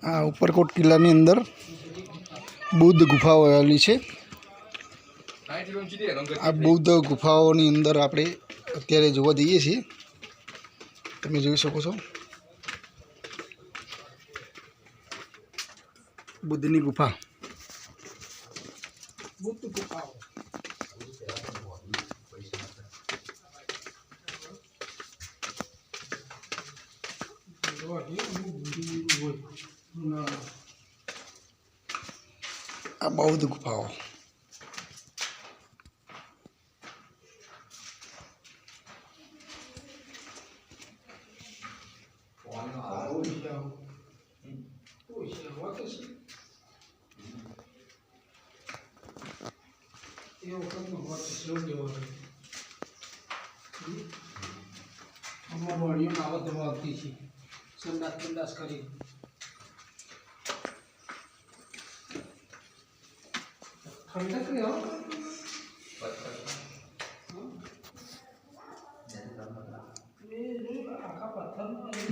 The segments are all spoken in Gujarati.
આ ઉપરકોટ કિલ્લાની અંદર બૌદ્ધ ગુફાઓ આવેલી છે। આ બૌદ્ધ ગુફાઓની અંદર આપણે અત્યારે જોવા જઈએ છીએ। તમે જોઈ શકો છો બુદ્ધની ગુફા। આ બૌદ્ધ ગુફાઓ संदास करी ठंडक नहीं हो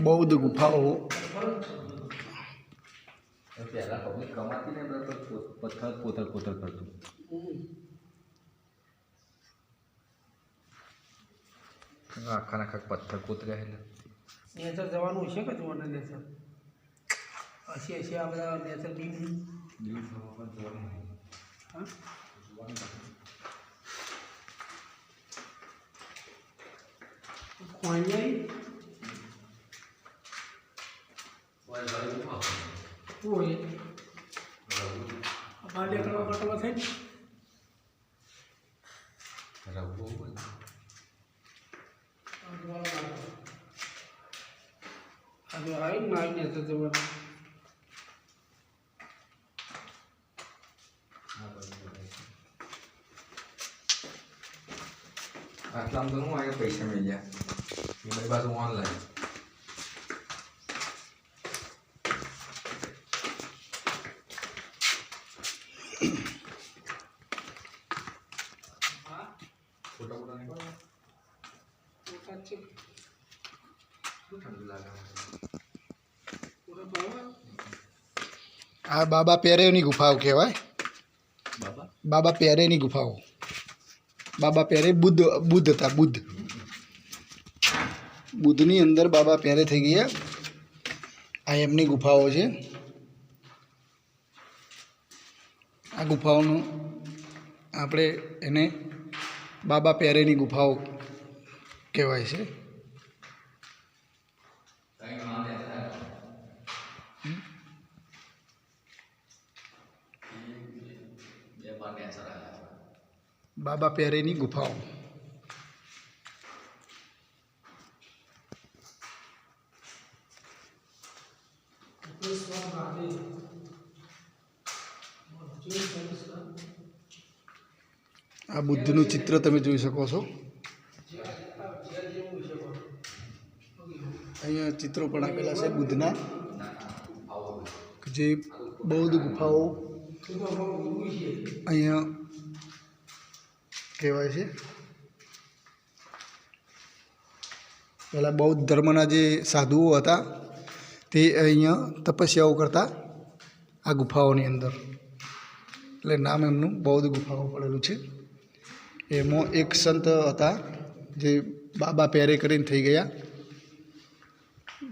बौद्ध गुफाओं पहला पब्लिक कमाती नहीं तो पत्थर पोतर पोतर करते आखा नाखा पत्थर कोतरे है नेचर जवान है का जोवाना नेचर अशी अशी आपला नेचर बीम हां कोणयाई होय बाले करो कटवा थे रघु अबे आई नाई नेचर जवान आटला तो हूँ आगे पैसा मिल गया मेरे पास ऑनलाइन फोटा फोटा नहीं फोटा अच्छे ठंड लगा पूरा बाबा आ बाबा पेरेनी गुफाओं कहवाय। बाबा बाबा पेरेनी गुफाओं बाबा पेरे बुद्ध बुद्ध था बुद्ध बुद्धनी अंदर बाबा पेरे थी गया। आ एमनी गुफाओं है। आ गुफाओं आपणे एने बाबा पेरेनी गुफाओं कहवाय छे। बाबा पेरेनी गुफाओं आ बुद्धनु चित्र तमे जोई शको छो। अहींया चित्रों पण आपेला छे बुद्धना जे बौद्ध गुफाओं अहींया कहवाय छे। पहला बौद्ध धर्मना जे साधुओ हता ते अहींया तपस्याओ करता आ गुफाओनी अंदर એટલે નામ એમનું બૌદ્ધ ગુફાઓ પડેલું છે। એમાં એક સંત હતા જે બાબા પેરે કરીને થઈ ગયા।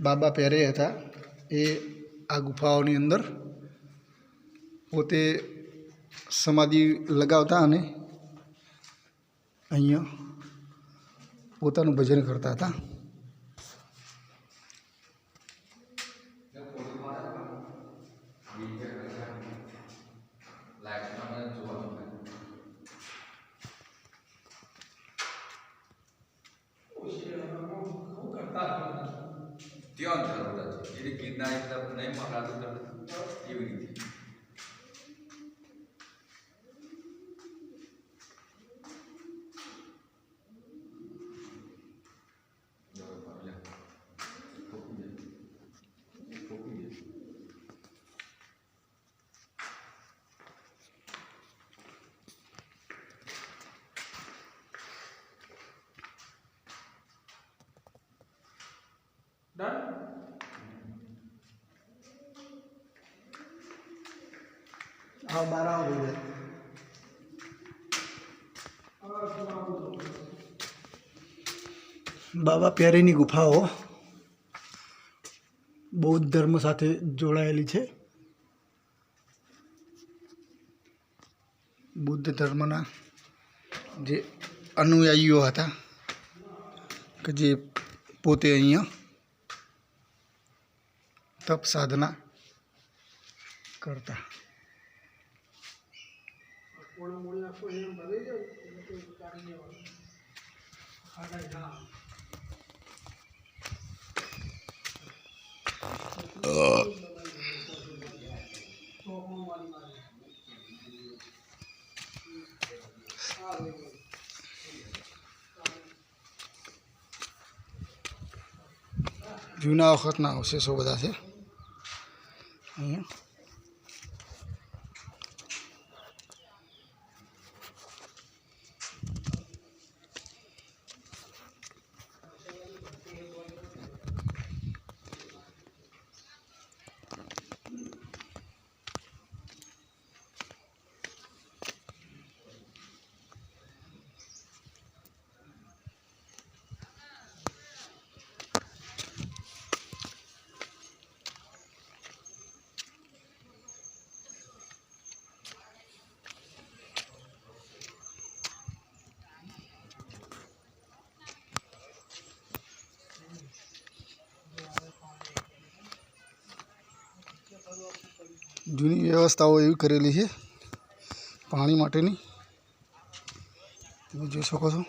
બાબા પેરે હતા એ આ ગુફાઓની અંદર પોતે સમાધિ લગાવતા અને અહીંયા પોતાનું ભજન કરતા હતા। ત્યાં અંતર છે એટલે ગિરનાર તરફ નહીં મગાતું એવી રીતે Done? हाँ 12 हो गए। બાબા પ્યારેની ગુફાઓ બૌદ્ધ ધર્મ સાથે જોડાયેલી છે. બુદ્ધ ધર્મના જે અનુયાયીઓ હતા કે જે પોતે અહીંયા તપ સાધના કરતા. જૂના વખતના અવશેષો બધા છે અહીંયા. જૂની વ્યવસ્થાઓ એવી કરેલી છે પાણી માટેની, તમે જોઈ શકો છો.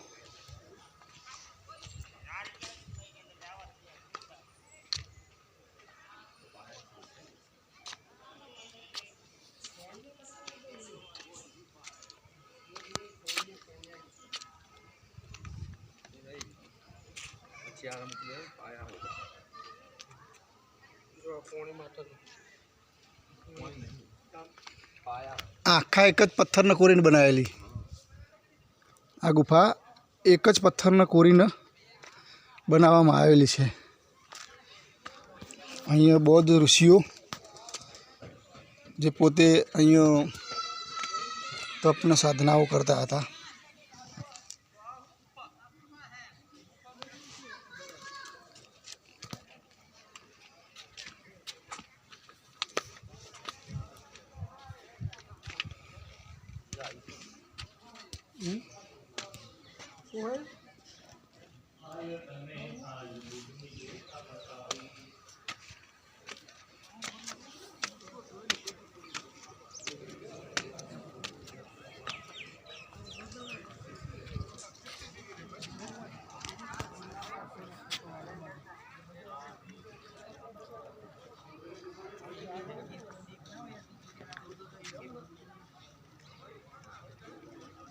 આખા એક જ પથ્થરને કોરીને બનાવેલી આ ગુફા એક જ પથ્થરને કોરીને બનાવવામાં આવેલી છે. અહીંયા બૌદ્ધ ઋષિઓ જે પોતે અહીંયા તપને સાધનાઓ કરતા હતા. શું હોય